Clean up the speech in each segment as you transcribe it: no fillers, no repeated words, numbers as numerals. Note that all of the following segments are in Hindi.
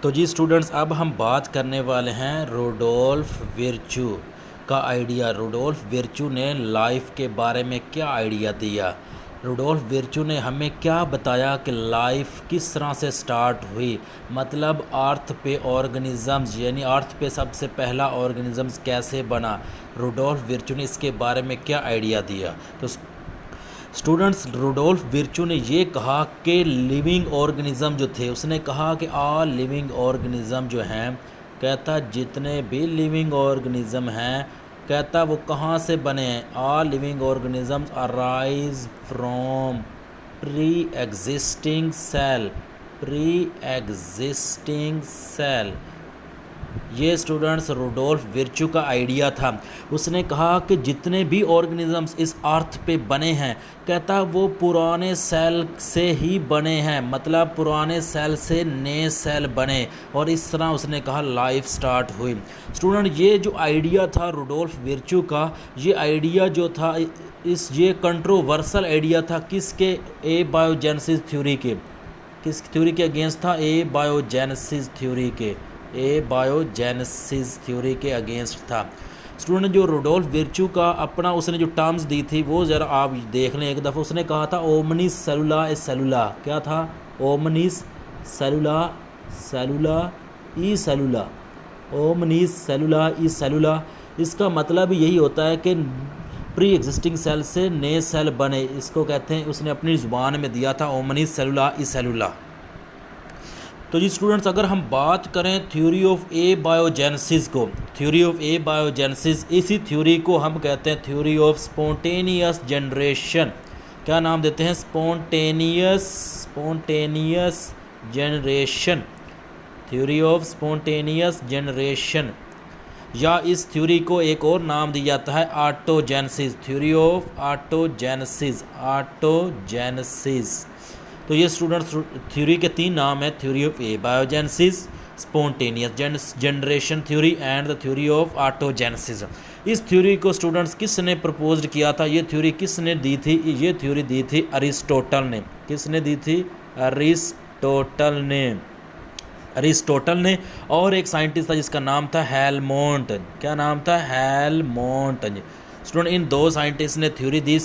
तो जी स्टूडेंट्स, अब हम बात करने वाले हैं रूडोल्फ विर्चू का आइडिया। रूडोल्फ विर्चू ने लाइफ के बारे में क्या आइडिया दिया? रूडोल्फ विर्चू ने हमें क्या बताया कि लाइफ किस तरह से स्टार्ट हुई, मतलब अर्थ पे ऑर्गेनिजम्स, यानी अर्थ पे सबसे पहला ऑर्गेनिजम्स कैसे बना। रूडोल्फ विर्चू ने इसके बारे में क्या आइडिया दिया? तो स्टूडेंट्स, रूडोल्फ विर्चू ने ये कहा कि लिविंग ऑर्गेनिज़म जो थे, उसने कहा कि ऑल लिविंग ऑर्गेनिज़म जो हैं, कहता जितने भी लिविंग ऑर्गेनिज़म हैं, कहता वो कहाँ से बने हैं। All living organisms arise from pre existing cell. Pre existing cell, ये स्टूडेंट्स रूडोल्फ विर्चू का आइडिया था। उसने कहा कि जितने भी ऑर्गेनिजम्स इस अर्थ पे बने हैं, कहता वो पुराने सेल से ही बने हैं, मतलब पुराने सेल से नए सेल बने, और इस तरह उसने कहा लाइफ स्टार्ट हुई। स्टूडेंट, ये जो आइडिया था रूडोल्फ विर्चू का, ये आइडिया जो था ये कंट्रोवर्सल आइडिया था किसके? ए बायोजेनेसिस थ्योरी के। किस थ्योरी के अगेंस्ट था? ए बायोजेनेसिस थ्योरी के। ए बायोजेनेसिस थ्योरी के अगेंस्ट था। स्टूडेंट, जो रूडोल्फ विर्चू का अपना उसने जो टर्म्स दी थी वो ज़रा आप देख लें एक दफ़ा। उसने कहा था ओमनिस सेलुला ए सेलुला। क्या था? ओमनिस सेलुला सेलुला ई सेलुला। ओमनिस सेलुला ई सेलुला, इसका मतलब यही होता है कि प्री एग्जिस्टिंग सेल से नए सेल बने, इसको कहते हैं। उसने अपनी ज़ुबान में दिया था ओमनिस सेलुला ई सेलुला। तो जी स्टूडेंट्स, अगर हम बात करें थ्योरी ऑफ ए बायोजेनेसिस को, थ्योरी ऑफ ए बायोजेनेसिस, इसी थ्योरी को हम कहते हैं थ्योरी ऑफ स्पॉन्टेनियस जनरेशन। क्या नाम देते हैं? Spontaneous generation. Theory of spontaneous generation, या इस थ्योरी को एक और नाम दिया जाता है ऑटोजेनेसिस। Theory of ऑटोजेनेसिस। तो ये स्टूडेंट्स थ्योरी के 3 नाम है: theory of abiogenesis, spontaneous generation theory and the theory of autogenesis. इस थ्योरी को स्टूडेंट्स किसने प्रपोज्ड किया था? ये थ्योरी किसने दी थी? ये थ्योरी दी थी अरिस्टोटल ने। किसने दी थी? अरिस्टोटल ने। और एक साइंटिस्ट था जिसका नाम था हेलमोंट। क्या नाम था? हेलमोंट। स्टूडेंट, इन 2 साइंटिस्ट ने theory the,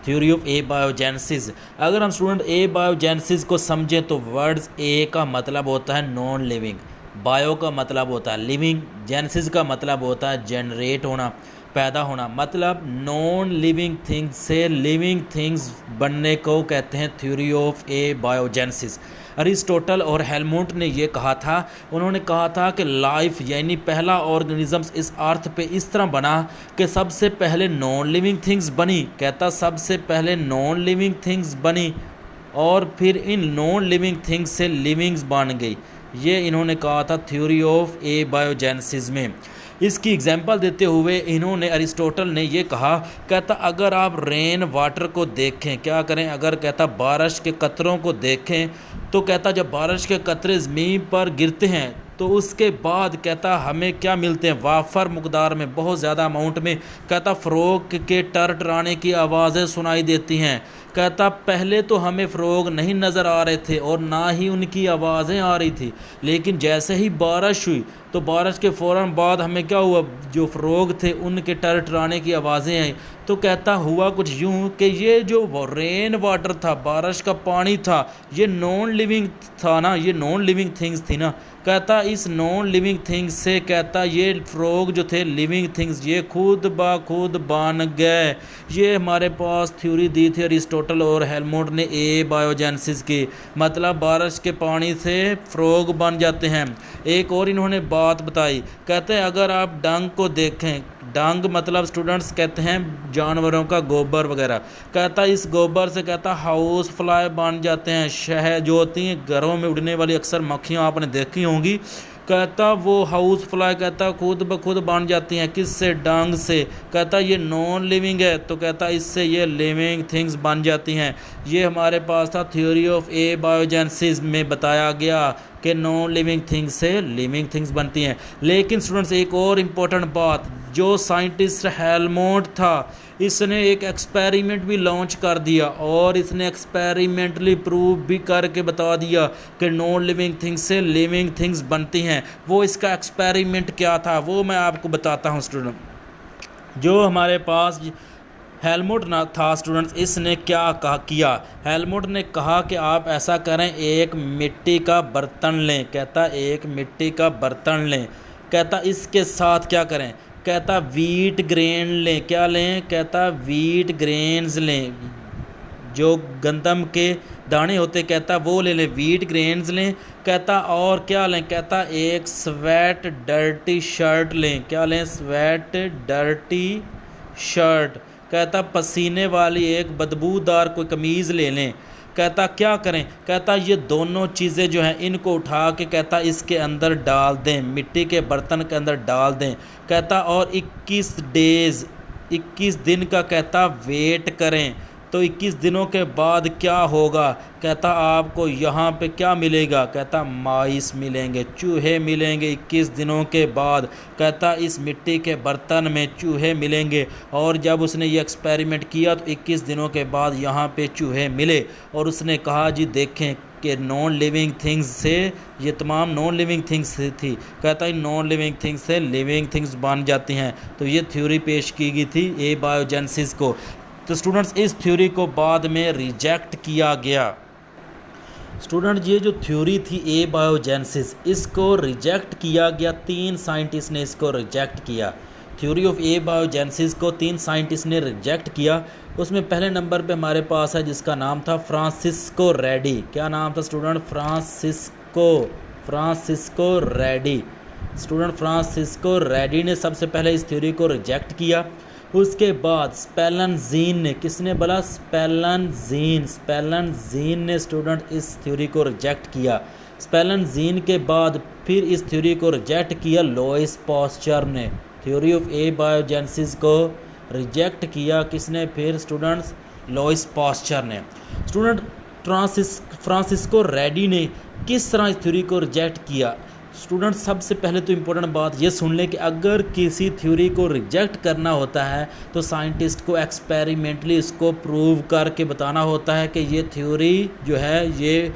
theory of A biogenesis. अगर हम स्टूडेंट ए बायोजेनेसिस को समझें तो वर्ड्स ए का मतलब होता है नॉन लिविंग, बायो का मतलब होता है लिविंग, जेनेसिस का मतलब होता है जनरेट होना, पैदा होना, मतलब नॉन लिविंग थिंग्स से लिविंग थिंग्स बनने को कहते हैं theory of A biogenesis. Aristotle और हेलमुट ने ये कहा था, उन्होंने कहा था कि लाइफ यानी पहला ऑर्गेनिजम्स इस अर्थ पे इस तरह बना कि सबसे पहले नॉन लिविंग थिंग्स बनी। कहता सबसे पहले नॉन लिविंग थिंग्स बनी और फिर इन नॉन लिविंग थिंग्स से लिविंग्स बन गई। ये इन्होंने कहा था थ्योरी ऑफ ए बायोजेनेसिस में। इसकी एग्जांपल देते हुए इन्होंने, अरिस्टोटल ने ये कहा, कहता अगर आप रेन वाटर को देखें, क्या करें? अगर कहता बारिश के कतरों को देखें तो कहता जब बारिश के कतरे ज़मीन पर गिरते हैं तो उसके बाद कहता हमें क्या मिलते हैं? वाफर मकदार में, बहुत ज़्यादा अमाउंट में। कहता फ्रॉग के टरटराने की आवाज़ें सुनाई देती हैं। कहता पहले तो हमें फ्रॉग नहीं नज़र आ रहे थे और ना ही उनकी आवाज़ें आ रही थी, लेकिन जैसे ही बारिश हुई तो बारिश के फ़ौरन बाद हमें क्या हुआ? जो फ्रॉग थे उनके टरटराने की आवाज़ें आई। तो कहता हुआ कुछ यूँ कि ये जो रेन वाटर था, बारिश का पानी था, ये नॉन लिविंग था ना, ये नॉन लिविंग थिंग्स थी ना। कहता इस नॉन लिविंग थिंग्स से कहता ये फ्रॉग जो थे लिविंग थिंग्स, ये खुद ब खुद बन गए। ये हमारे पास थ्योरी दी थी अरिस्टोटल और हेलमुट ने ए बायोजेनेसिस की, मतलब बारिश के पानी से फ्रॉग बन जाते हैं। एक और इन्होंने बात बताई, कहते हैं अगर आप डंग को देखें, डंग मतलब स्टूडेंट्स कहते हैं जानवरों का गोबर वगैरह, कहता इस गोबर से कहता हाउस फ्लाई बन जाते हैं। शहद जो होती हैं घरों में उड़ने वाली अक्सर मक्खियाँ आपने देखी होंगी, कहता वो हाउस फ्लाई कहता खुद ब खुद बन जाती हैं। किससे? डंग से। कहता ये नॉन लिविंग है तो कहता इससे ये लिविंग थिंग्स बन जाती हैं। ये हमारे पास था थ्योरी ऑफ ए बायोजेनेसिस में बताया गया कि नॉन लिविंग थिंग्स से लिविंग थिंग्स बनती हैं। लेकिन स्टूडेंट्स एक और इम्पोर्टेंट बात, जो साइंटिस्ट हेलमोंट था इसने एक एक्सपेरिमेंट भी लॉन्च कर दिया और इसने एक्सपेरिमेंटली प्रूव भी करके बता दिया कि नॉन लिविंग थिंग्स से लिविंग थिंग्स बनती हैं। वो इसका एक्सपेरिमेंट क्या था वो मैं आपको बताता हूँ स्टूडेंट। जो हमारे पास हेलमुट ना था स्टूडेंट्स, इसने क्या किया, हेलमुट ने कहा कि आप ऐसा करें, एक मिट्टी का बर्तन लें। कहता एक मिट्टी का बर्तन लें, कहता इसके साथ क्या करें, कहता वीट ग्रेन लें। क्या लें, कहता वीट ग्रेन्स लें, जो गंदम के दाने होते, कहता वो ले लें, वीट ग्रेन्स लें। कहता और क्या लें, कहता एक स्वेट डर्टी शर्ट लें। क्या लें, स्वेट डर्टी शर्ट। कहता पसीने वाली एक बदबूदार कोई कमीज़ ले लें। कहता क्या करें, कहता ये दोनों चीज़ें जो हैं इनको उठा के कहता इसके अंदर डाल दें, मिट्टी के बर्तन के अंदर डाल दें। कहता और 21 दिन का कहता वेट करें। तो 21 दिनों के बाद क्या होगा, कहता आपको यहाँ पे क्या मिलेगा, कहता माइस मिलेंगे, चूहे मिलेंगे 21 दिनों के बाद। कहता इस मिट्टी के बर्तन में चूहे मिलेंगे। और जब उसने ये एक्सपेरिमेंट किया तो 21 दिनों के बाद यहाँ पे चूहे मिले और उसने कहा जी देखें कि नॉन लिविंग थिंग्स से, ये तमाम नॉन लिविंग थिंग्स थी, कहता है नॉन लिविंग थिंग्स से लिविंग थिंग्स बन जाती हैं। तो ये थ्योरी पेश की गई थी एबायोजेनेसिस को। तो स्टूडेंट्स इस थ्योरी को बाद में रिजेक्ट किया गया। स्टूडेंट ये जो थ्योरी थी एबायोजेनेसिस, इसको रिजेक्ट किया गया, 3 साइंटिस्ट ने इसको रिजेक्ट किया। थ्योरी ऑफ एबायोजेनेसिस को 3 साइंटिस्ट ने रिजेक्ट किया। उसमें पहले नंबर पे हमारे पास है जिसका नाम था फ्रांसिस्को रेडी। क्या नाम था student, Francisco ready. Student Francisco ready ने सबसे पहले इस थ्योरी को रिजेक्ट किया। उसके बाद स्पेलनजीन ने, किसने बोला, स्पेलनजीन ने स्टूडेंट इस थ्योरी को रिजेक्ट किया। स्पेलनजीन के बाद फिर इस थ्योरी को रिजेक्ट किया लुईस पास्चर ने। थ्योरी ऑफ एबायोजेनेसिस को रिजेक्ट किया किसने, फिर स्टूडेंट्स लुईस पास्चर ने। स्टूडेंट फ्रांसिस्को रेडी ने किस तरह इस थ्योरी को रिजेक्ट किया। स्टूडेंट सबसे पहले तो इम्पोर्टेंट बात ये सुन लें कि अगर किसी थ्योरी को रिजेक्ट करना होता है तो साइंटिस्ट को एक्सपेरिमेंटली इसको प्रूव करके बताना होता है कि ये थ्योरी जो है ये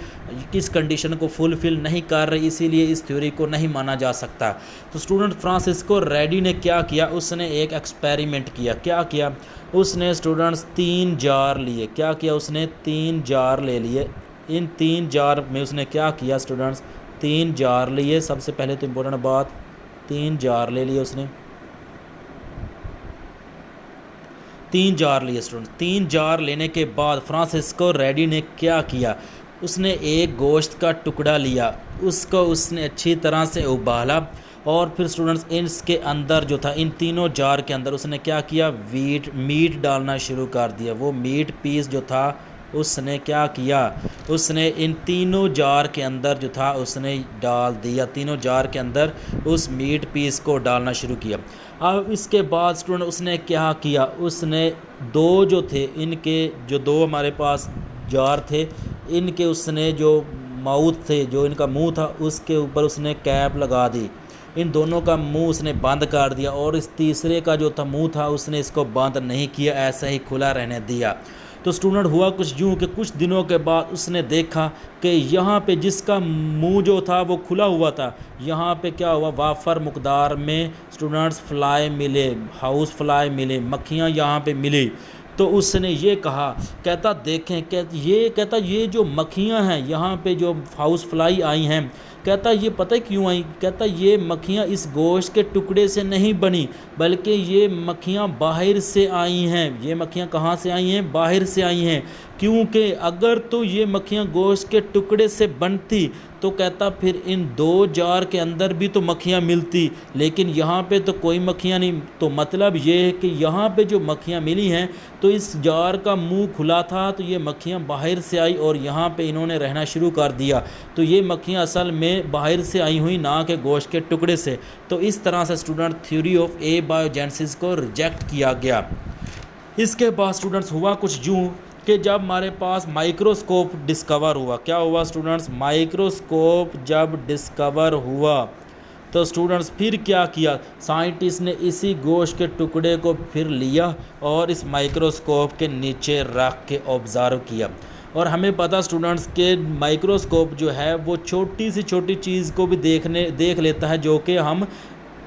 किस कंडीशन को फुलफिल नहीं कर रही, इसीलिए इस थ्योरी को नहीं माना जा सकता। तो स्टूडेंट फ्रांसिस्को रेडी ने क्या किया, उसने एक एक्सपेरिमेंट किया। क्या किया उसने, स्टूडेंट्स 3 जार लिए। क्या किया उसने, 3 जार ले लिए। इन 3 जार में उसने क्या किया स्टूडेंट्स, 3 जार लिए। सबसे पहले तो इम्पोर्टेंट बात, 3 जार ले लिए उसने, 3 जार लिए स्टूडेंट। 3 जार लेने के बाद फ्रांसिस्को रेडी ने क्या किया, उसने एक गोश्त का टुकड़ा लिया, उसको उसने अच्छी तरह से उबाला और फिर स्टूडेंट्स इसके अंदर जो था, इन तीनों जार के अंदर उसने क्या किया, मीट डालना शुरू कर दिया। वो मीट पीस जो था उसने क्या किया, उसने इन तीनों जार के अंदर जो था उसने डाल दिया। तीनों जार के अंदर उस मीट पीस को डालना शुरू किया। अब इसके बाद स्टूडेंट उसने क्या किया, उसने 2 जो थे, इनके जो 2 हमारे पास जार थे, इनके उसने जो माउथ थे, जो इनका मुंह था, उसके ऊपर उसने कैप लगा दी। इन दोनों का मुंह उसने बंद कर दिया और इस तीसरे का जो था मुंह था उसने इसको बंद नहीं किया, ऐसा ही खुला रहने दिया। तो स्टूडेंट हुआ कुछ यूँ कि कुछ दिनों के बाद उसने देखा कि यहाँ पे जिसका मुंह जो था वो खुला हुआ था, यहाँ पे क्या हुआ, वाफर मकदार में स्टूडेंट्स फ्लाई मिले, हाउस फ्लाई मिले, मक्खियाँ यहाँ पे मिली। तो उसने ये कहा, कहता देखें, कहता ये जो मक्खियाँ हैं यहाँ पे जो हाउस फ्लाई आई हैं, कहता ये पता है क्यों आई, कहता ये मक्खियाँ इस गोश्त के टुकड़े से नहीं बनी, बल्कि ये मक्खियाँ बाहर से आई हैं। ये मक्खियाँ कहाँ से आई हैं, बाहर से आई हैं। क्योंकि अगर तो ये मक्खियाँ गोश्त के टुकड़े से बनती तो कहता फिर इन 2 जार के अंदर भी तो मक्खियाँ मिलती, लेकिन यहाँ पे तो कोई मक्खियाँ नहीं। तो मतलब ये है कि यहाँ पे जो मक्खियाँ मिली हैं तो इस जार का मुंह खुला था, तो ये मक्खियाँ बाहर से आई और यहाँ पे इन्होंने रहना शुरू कर दिया। तो ये मक्खियाँ असल में बाहर से आई हुई, ना कि गोश्त के टुकड़े से। तो इस तरह से स्टूडेंट थ्योरी ऑफ एबायोजेनेसिस को रिजेक्ट किया गया। इसके बाद स्टूडेंट्स हुआ कुछ यूँ कि जब हमारे पास माइक्रोस्कोप डिस्कवर हुआ, क्या हुआ स्टूडेंट्स, माइक्रोस्कोप जब डिस्कवर हुआ तो स्टूडेंट्स फिर क्या किया, साइंटिस्ट ने इसी गोश्त के टुकड़े को फिर लिया और इस माइक्रोस्कोप के नीचे रख के ऑब्ज़र्व किया। और हमें पता स्टूडेंट्स के माइक्रोस्कोप जो है वो छोटी सी छोटी चीज़ को भी देख लेता है जो कि हम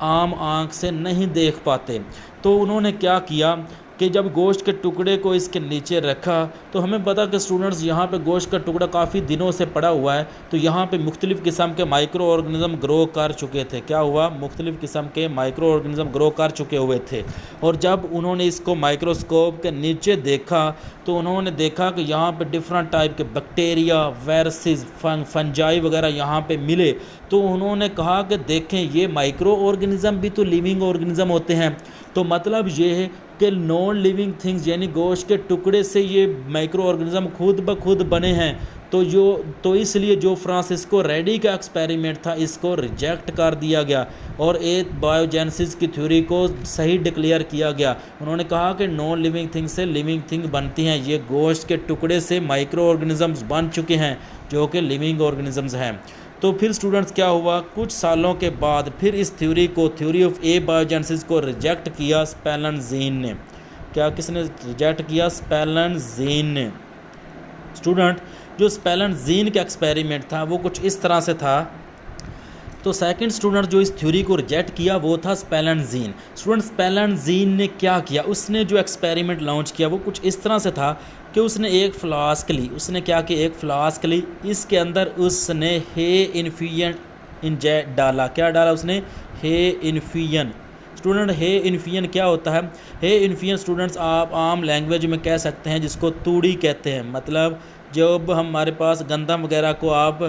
आम आँख से नहीं देख पाते। तो उन्होंने क्या किया कि जब गोश्त के टुकड़े को इसके नीचे रखा तो हमें पता कि स्टूडेंट्स यहाँ पे गोश्त का टुकड़ा काफ़ी दिनों से पड़ा हुआ है, तो यहाँ पे मुख्तलिफ़ किस्म के माइक्रो ऑर्गेनिज़म ग्रो कर चुके थे। क्या हुआ, मुख्तलिफ़ किस्म के माइक्रो ऑर्गेनिज़म ग्रो कर चुके हुए थे। और जब उन्होंने इसको माइक्रोस्कोप के नीचे देखा तो उन्होंने देखा कि यहाँ पे डिफरेंट टाइप के बैक्टीरिया, वायरसेस, फंजाई वगैरह यहाँ पे मिले। तो उन्होंने कहा कि देखें ये माइक्रो ऑर्गेनिज़म भी तो लिविंग ऑर्गेनिज़म होते हैं। तो मतलब ये है कि नॉन लिविंग थिंग्स यानी गोश्त के टुकड़े से ये माइक्रो ऑर्गेनिज़म खुद ब खुद बने हैं। तो इसलिए जो फ्रांसिस्को रेडी का एक्सपेरिमेंट था इसको रिजेक्ट कर दिया गया और एक बायोजेनेसिस की थ्योरी को सही डिक्लेयर किया गया। उन्होंने कहा कि नॉन लिविंग थिंग से लिविंग थिंग बनती हैं, ये गोश्त के टुकड़े से माइक्रो ऑर्गेनिज़म्स बन चुके हैं जो कि लिविंग ऑर्गेनिज़म्स हैं। तो फिर स्टूडेंट्स क्या हुआ, कुछ सालों के बाद फिर इस थ्योरी ऑफ एबायोजेनेसिस को रिजेक्ट किया स्पेलेंज़ीन ने। क्या किसने रिजेक्ट किया, स्पेलेंज़ीन ने। स्टूडेंट जो स्पेलेंज़ीन का एक्सपेरिमेंट था वो कुछ इस तरह से था। तो सेकंड स्टूडेंट जो इस थ्योरी को रिजेक्ट किया वो था स्पेलेंज़ीन। स्टूडेंट स्पेलेंज़ीन ने क्या किया, उसने जो एक्सपेरिमेंट लॉन्च किया वो कुछ इस तरह से था कि उसने एक फ्लास्क ली, उसने क्या किया, एक फ्लास्क ली, इसके अंदर उसने हे इन्फ्यूजन इंजेक्ट डाला। क्या डाला उसने, हे इन्फ्यूजन। स्टूडेंट हे इन्फ्यूजन क्या होता है, हे इन्फ्यूजन स्टूडेंट्स आप आम लैंग्वेज में कह सकते हैं जिसको तूड़ी कहते हैं। मतलब जब हमारे पास गंदम वगैरह को आप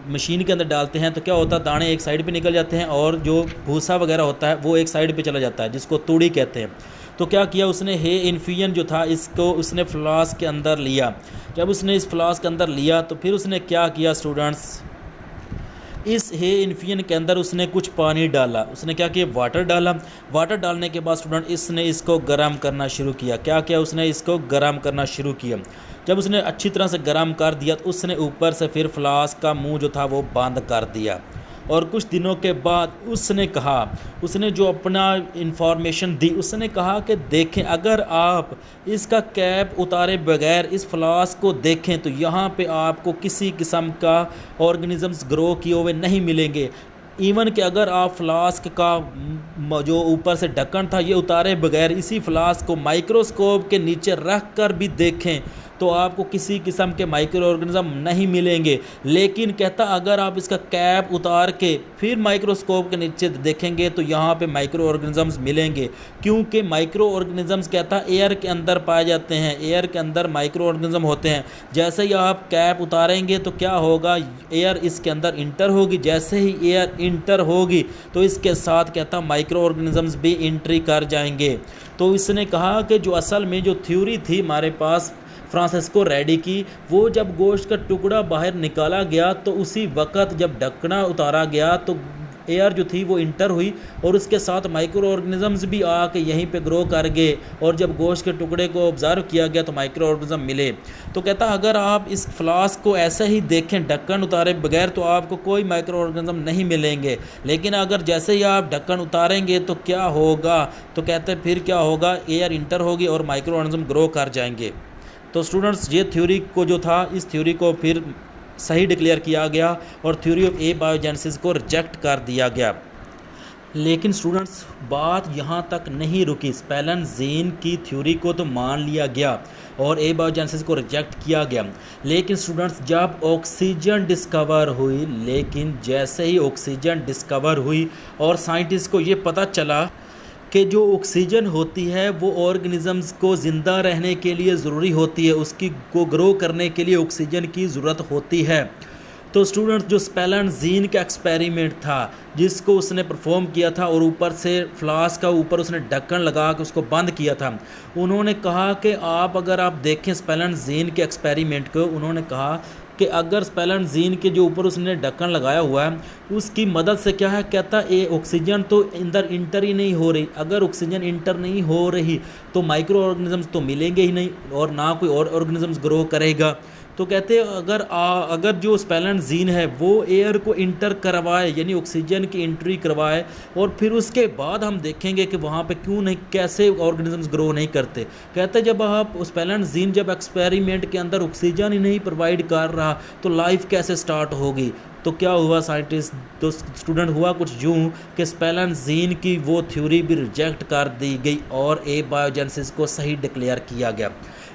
मशीन के अंदर डालते हैं तो क्या होता है, दाने एक साइड पे निकल जाते हैं और जो भूसा वगैरह होता है वो एक साइड पे चला जाता है जिसको तूड़ी कहते हैं। तो क्या किया उसने, हे इन्फ्यूजन जो था इसको उसने फ्लास्क के अंदर लिया। जब उसने इस फ्लास्क के अंदर लिया तो फिर उसने क्या किया स्टूडेंट्स, इस हे इन्फ्यूजन के अंदर उसने कुछ पानी डाला। उसने क्या किया, वाटर डाला। वाटर डालने के बाद स्टूडेंट इसने इसको गर्म करना शुरू किया। क्या किया उसने, इसको गर्म करना शुरू किया। जब उसने अच्छी तरह से गर्म कर दिया तो उसने ऊपर से फिर फ्लास्क का मुंह जो था वो बंद कर दिया। और कुछ दिनों के बाद उसने कहा, उसने जो अपना इंफॉर्मेशन दी, उसने कहा कि देखें अगर आप इसका कैप उतारे बगैर इस फ्लास्क को देखें तो यहाँ पे आपको किसी किस्म का ऑर्गेनिजम्स ग्रो किए हुए नहीं मिलेंगे। इवन कि अगर आप फ्लास्क का जो ऊपर से ढक्कन था ये उतारे बगैर इसी फ्लास्क को माइक्रोस्कोप के नीचे रख कर भी देखें तो आपको किसी किस्म के माइक्रो ऑर्गेनिज़म नहीं मिलेंगे। लेकिन कहता अगर आप इसका कैप उतार के फिर माइक्रोस्कोप के नीचे देखेंगे तो यहाँ पे माइक्रो ऑर्गेनिज़म्स मिलेंगे, क्योंकि माइक्रो ऑर्गेनिज़म्स कहता एयर के अंदर पाए जाते हैं, एयर के अंदर माइक्रो ऑर्गेनिज़म होते हैं। जैसे ही आप कैप उतारेंगे तो क्या होगा, एयर इसके अंदर इंटर होगी। जैसे ही एयर इंटर होगी तो इसके साथ कहता माइक्रो ऑर्गेनिज़म्स भी एंट्री कर जाएंगे। तो इसने कहा कि जो असल में जो थ्योरी थी हमारे पास फ्रांसिस्को रेडी की, वो जब गोश्त का टुकड़ा बाहर निकाला गया तो उसी वक्त जब ढक्कना उतारा गया तो एयर जो थी वो इंटर हुई और उसके साथ माइक्रो ऑर्गेनिज़म्स भी आके यहीं पे ग्रो कर गए। और जब गोश्त के टुकड़े को ऑब्ज़र्व किया गया तो माइक्रो ऑर्गेनिज़म मिले। तो कहता अगर आप इस फ्लास्क को ऐसे ही देखें ढक्कन उतारे बगैर तो आपको कोई माइक्रो ऑर्गेनिज़म नहीं मिलेंगे। लेकिन अगर जैसे ही आप ढक्कन उतारेंगे तो क्या होगा, तो कहते फिर क्या होगा, एयर इंटर होगी और माइक्रो ऑर्गेनिज़म ग्रो कर जाएंगे। तो स्टूडेंट्स ये थ्योरी को जो था, इस थ्योरी को फिर सही डिक्लेयर किया गया और थ्योरी ऑफ एबायोजेनेसिस को रिजेक्ट कर दिया गया। लेकिन स्टूडेंट्स बात यहाँ तक नहीं रुकी। स्पेलेंज़ीन की थ्योरी को तो मान लिया गया और एबायोजेनेसिस को रिजेक्ट किया गया। लेकिन स्टूडेंट्स जब ऑक्सीजन डिस्कवर हुई, लेकिन जैसे ही ऑक्सीजन डिस्कवर हुई और साइंटिस्ट को ये पता चला कि जो ऑक्सीजन होती है वो ऑर्गेनिज़म्स को ज़िंदा रहने के लिए ज़रूरी होती है, उसकी को ग्रो करने के लिए ऑक्सीजन की ज़रूरत होती है। तो स्टूडेंट्स जो स्पेलेंज़ीन का एक्सपेरिमेंट था जिसको उसने परफॉर्म किया था और ऊपर से फ्लास्क का ऊपर उसने ढक्कन लगा के उसको बंद किया था, उन्होंने कहा कि अगर आप देखें स्पेलेंज़ीन के एक्सपेरिमेंट को, उन्होंने कहा कि अगर स्पेलेंजीन के जो ऊपर उसने ढक्कन लगाया हुआ है उसकी मदद से क्या है, कहता है ये ऑक्सीजन तो अंदर इंटर ही नहीं हो रही, अगर ऑक्सीजन इंटर नहीं हो रही तो माइक्रो ऑर्गेनिजम्स तो मिलेंगे ही नहीं और ना कोई और ऑर्गेनिजम्स ग्रो करेगा। तो कहते हैं अगर जो स्पेलेंजीन है वो एयर को इंटर करवाए यानी ऑक्सीजन की एंट्री करवाए और फिर उसके बाद हम देखेंगे कि वहाँ पे क्यों नहीं, कैसे ऑर्गेनिजम्स ग्रो नहीं करते। कहते हैं जब आप स्पेलेंजीन जब एक्सपेरिमेंट के अंदर ऑक्सीजन ही नहीं प्रोवाइड कर रहा तो लाइफ कैसे स्टार्ट होगी। तो क्या हुआ साइंटिस्ट, तो स्टूडेंट हुआ कुछ यूँ कि स्पेलेंजीन की वो थ्योरी भी रिजेक्ट कर दी गई और एबायोजेनेसिस को सही डिक्लेयर किया गया।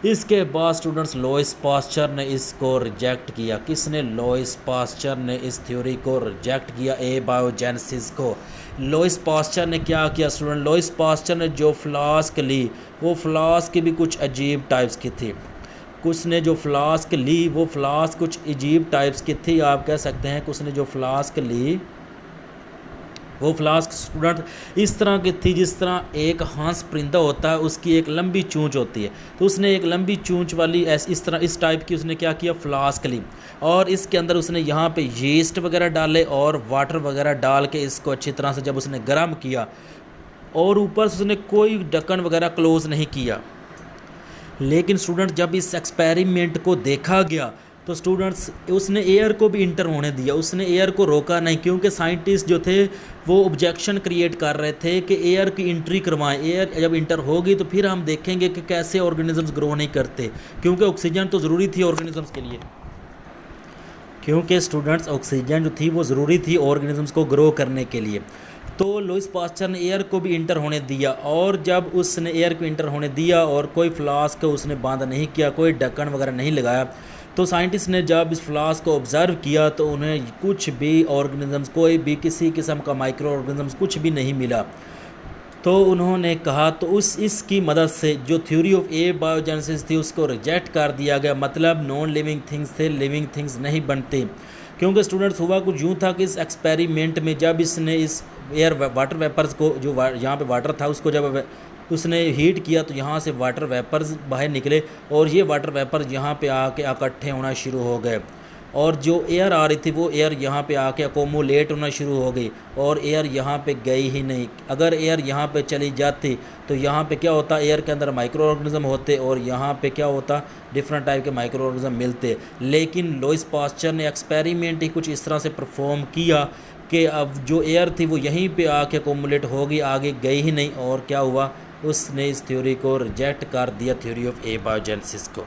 इसके बाद स्टूडेंट्स लुईस पास्चर ने इसको रिजेक्ट किया। किसने? लुईस पास्चर ने इस थ्योरी को रिजेक्ट किया, एबायोजेनेसिस को। लुईस पास्चर ने क्या किया स्टूडेंट? लुईस पास्चर ने जो फ्लास्क ली वो फ्लास्क भी कुछ अजीब टाइप्स की थी। उसने जो फ्लास्क ली वो फ्लास्क कुछ अजीब टाइप्स की थी, आप कह सकते हैं कि उसने जो फ्लास्क ली वो फ्लास्क स्टूडेंट इस तरह की थी जिस तरह एक हंस परिंदा होता है उसकी एक लंबी चोंच होती है, तो उसने एक लंबी चोंच वाली इस तरह इस टाइप की उसने क्या किया, फ्लास्क ली और इसके अंदर उसने यहाँ पे यीस्ट वगैरह डाले और वाटर वगैरह डाल के इसको अच्छी तरह से जब उसने गर्म किया और ऊपर से उसने कोई ढक्कन वगैरह क्लोज नहीं किया। लेकिन स्टूडेंट जब इस एक्सपेरिमेंट को देखा गया तो स्टूडेंट्स उसने एयर को भी इंटर होने दिया, उसने एयर को रोका नहीं, क्योंकि साइंटिस्ट जो थे वो ऑब्जेक्शन क्रिएट कर रहे थे कि एयर की एंट्री करवाएं, एयर जब इंटर होगी तो फिर हम देखेंगे कि कैसे ऑर्गेनिजम्स ग्रो नहीं करते, क्योंकि ऑक्सीजन तो ज़रूरी थी ऑर्गेनिजम्स के लिए, क्योंकि स्टूडेंट्स ऑक्सीजन जो थी वो ज़रूरी थी ऑर्गेनिजम्स को ग्रो करने के लिए। तो लुईस पास्चर ने एयर को भी इंटर होने दिया और जब उसने एयर को इंटर होने दिया और कोई फ्लास्क उसने बंद नहीं किया, कोई ढक्कन वगैरह नहीं लगाया, तो साइंटिस्ट ने जब इस फ्लास्क को ऑब्ज़र्व किया तो उन्हें कुछ भी ऑर्गेनिजम्स, कोई भी किसी किस्म का माइक्रो ऑर्गेनिजम्स कुछ भी नहीं मिला। तो उन्होंने कहा तो इसकी मदद से जो थ्योरी ऑफ एबायोजेनेसिस थी उसको रिजेक्ट कर दिया गया, मतलब नॉन लिविंग थिंग्स थे, लिविंग थिंग्स नहीं बनते। क्योंकि स्टूडेंट्स हुआ कुछ यूँ था कि इस एक्सपेरिमेंट में जब इसने इस एयर वाटर वेपर्स को जो यहाँ पे वाटर था उसको जब उसने हीट किया तो यहाँ से वाटर वेपर्स बाहर निकले और ये वाटर वेपर्स यहाँ पे आके इकट्ठे होना शुरू हो गए और जो एयर आ रही थी वो एयर यहाँ पे आके अकोमुलेट होना शुरू हो गई और एयर यहाँ पे गई ही नहीं। अगर एयर यहाँ पे चली जाती तो यहाँ पे क्या होता, एयर के अंदर माइक्रो ऑर्गेनिज्म होते और यहाँ पे क्या होता, डिफरेंट टाइप के माइक्रो ऑर्गेनिज्म मिलते। लेकिन लुईस पास्चर ने एक्सपेरिमेंट ही कुछ इस तरह से परफॉर्म किया कि अब जो एयर थी वो यहीं पे आके अकोमुलेट होगी, आगे गई ही नहीं और क्या हुआ, उसने इस थ्योरी को रिजेक्ट कर दिया, थ्योरी ऑफ एबायोजेनेसिस को।